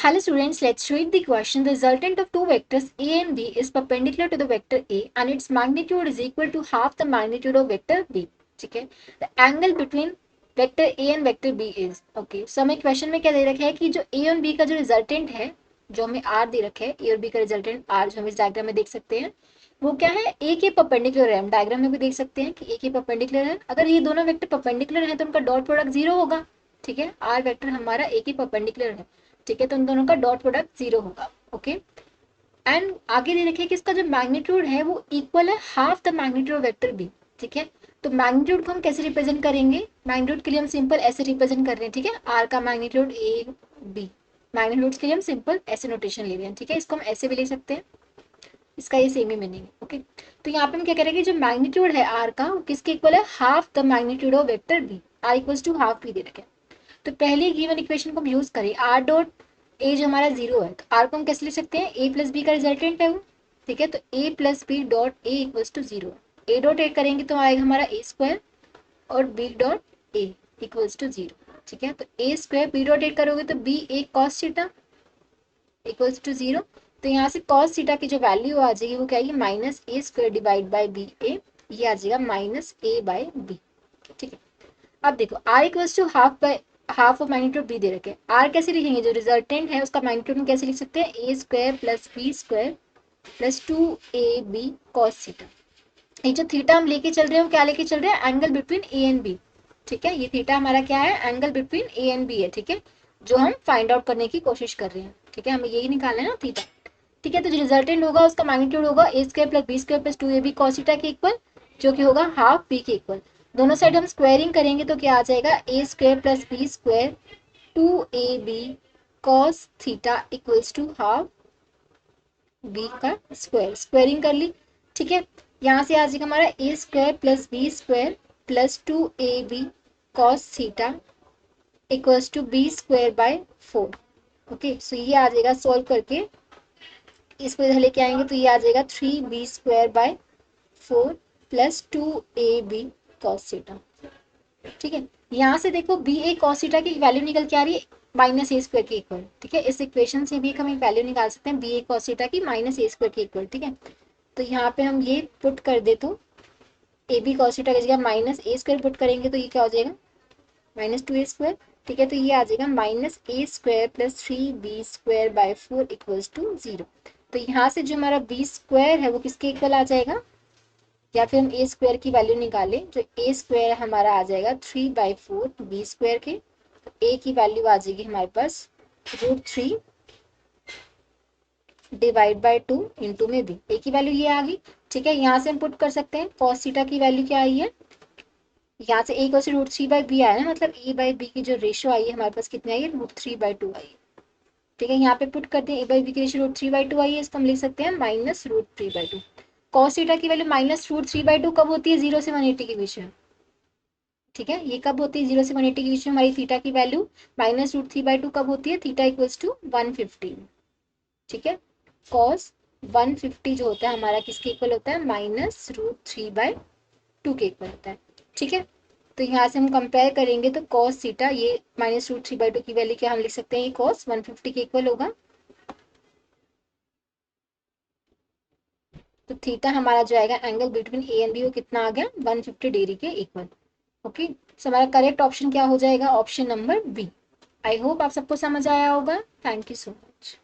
Hello students, let's read the question. The resultant of two vectors A and B is perpendicular to the vector A and its magnitude is equal to half the magnitude of vector B. ठीक है, the angle between vector A and vector B is okay. So हमें question में क्या दे रखा है कि जो A और B का जो रिजल्टेंट है, जो हमें R दे रखा है, A और B का रिजल्टेंट R जो हम इस डायग्राम में देख सकते हैं, वो क्या है, A के परपेंडिकुलर है. हम डायग्राम में भी देख सकते हैं कि A के परपेंडिकुलर है. अगर ये दोनों वेक्टर परपेंडिकुलर है तो उनका डॉट प्रोडक्ट जीरो होगा. ठीक है, R वेक्टर हमारा A के परपेंडिकुलर है. ठीक है, तो उन दोनों का डॉट प्रोडक्ट जीरो होगा. ओके, एंड आगे दे रखिए कि इसका जो मैग्नीट्यूड है वो इक्वल है half the magnitude of vector B. ठीक है, तो मैग्नीट्यूड को हम कैसे रिप्रेजेंट करेंगे? मैग्नीट्यूड के लिए हम सिंपल ऐसे रिप्रेजेंट कर रहे हैं. ठीक है, आर का मैग्नीट्यूड ए बी, मैग्नीट्यूड के लिए हम सिंपल ऐसे नोटेशन ले रहे हैं. ठीक है, इसको हम ऐसे भी ले सकते हैं, इसका ये सेम ही मीनिंग है. ओके, तो यहाँ पे हम क्या करेंगे, जो मैग्नीट्यूड है आर का वो किसके इक्वल है? Half the magnitude of vector B. R equals to half B दे रखे. तो पहले गिवन इक्वेशन को हम यूज करें, आर डॉट ए जो हमारा जीरो है, तो आर को हम कैसे लिख सकते हैं? ए प्लस बी का रिजल्टेंट है वो. ठीक है, तो A plus B dot A equals to zero. A dot A करेंगे तो आएगा हमारा ए स्क्वायर और B dot A equals to zero. ठीक है, तो A square B dot A करोगे तो B A cos theta equals to zero. तो यहाँ से कॉस थीटा की जो वैल्यू आ जाएगी वो क्या आएगी? Minus A square divide by B A. ये आ जाएगा माइनस ए बाई बी. ठीक है, अब देखो R equals to half of magnitude B दे रखे. आर कैसे लिखेंगे? जो रिजल्टेंट है उसका मैग्नीट्यूड में कैसे लिख सकते हैं? A square plus B square plus two A B cos theta. ये जो थीटा हम लेके चल रहे हैं वो क्या लेके चल रहे हैं? Angle between A and B. ठीक है, ये थीटा हमारा क्या है? Angle between A and B है. ठीक है, जो हम फाइंड आउट करने की कोशिश कर रहे हैं. ठीक है, हमें यही निकालना है ना थीटा. ठीक है, तो जो रिजल्टेंट होगा उसका मैग्नीट्यूड होगा A square plus B square plus two A B cos theta के इक्वल, जो कि होगा हाफ बी के इक्वल. दोनों साइड हम स्क्वायरिंग करेंगे तो क्या आ जाएगा? A square plus B square two A B cos theta equals to half B का स्क्वायर. स्क्वायरिंग कर ली. ठीक है, यहाँ से आ जाएगा हमारा A square plus B square plus two A B cos theta equals to B square by 4. Okay, so ये आ जाएगा सॉल्व करके, इसको इधर लेके आएंगे तो ये आ जाएगा 3b² by 4 plus 2ab cos theta. ठीक है, यहाँ से देखो बी ए कॉस थीटा की वैल्यू निकल के आ रही है माइनस ए स्क्वायर के इक्वल. ठीक है, इस इक्वेशन से भी हम एक वैल्यू निकाल सकते हैं बी ए कॉस थीटा की माइनस ए स्क्वायर के इक्वल. ठीक है, तो यहाँ पे हम ये पुट कर दे तो ए बी कॉस थीटा की जगह माइनस ए स्क्वायर पुट करेंगे तो ये क्या हो जाएगा? Minus two A square. ठीक है, तो ये आ जाएगा minus A square plus 3b² by 4 equals to zero. तो यहाँ से जो हमारा बी स्क्वायर है वो किसके इक्वल आ जाएगा? या फिर हम ए स्क्वायर की वैल्यू निकालें, जो ए स्क्वायर हमारा आ जाएगा 3/4 बी स्क्वायर के. तो ए की वैल्यू आ जाएगी हमारे पास √3 डिवाइड बाई 2 इंटू में बी. ए की वैल्यू ये आ गई. ठीक है, यहाँ से हम पुट कर सकते हैं कॉस थीटा की वैल्यू क्या आई है? यहाँ से ए को से √3/b आया ना, मतलब ए बाई बी की जो रेशियो आई है हमारे पास कितनी आई है? √3/2 आई है. ठीक है, यहाँ पे पुट करते हैं ए बाई बी की रेशियो √3/2 आई है, इसको हम लिख सकते हैं माइनस √3/2. कॉस थीटा की वैल्यू माइनस √3/2 कब होती है? 0 से 180 के बीच में. ठीक है, ये कब होती है? 0 से 180 के बीच में हमारी थीटा की वैल्यू माइनस √3/2 कब होती है? Theta equals to 150. ठीक है, कॉस 150 जो होता है हमारा किसके इक्वल होता है? माइनस √3/2 के इक्वल होता है. ठीक है, तो यहाँ से हम कंपेयर करेंगे तो कॉस थीटा, ये माइनस √3/2 की वैल्यू क्या हम लिख सकते हैं? ये कॉस 150 के इक्वल होगा. तो थीटा हमारा जो आएगा angle between A and B वो कितना आ गया? 150 डिग्री के इक्वल. ओके, सो हमारा करेक्ट ऑप्शन क्या हो जाएगा? Option number B. I hope आप सबको समझ आया होगा. Thank you so much.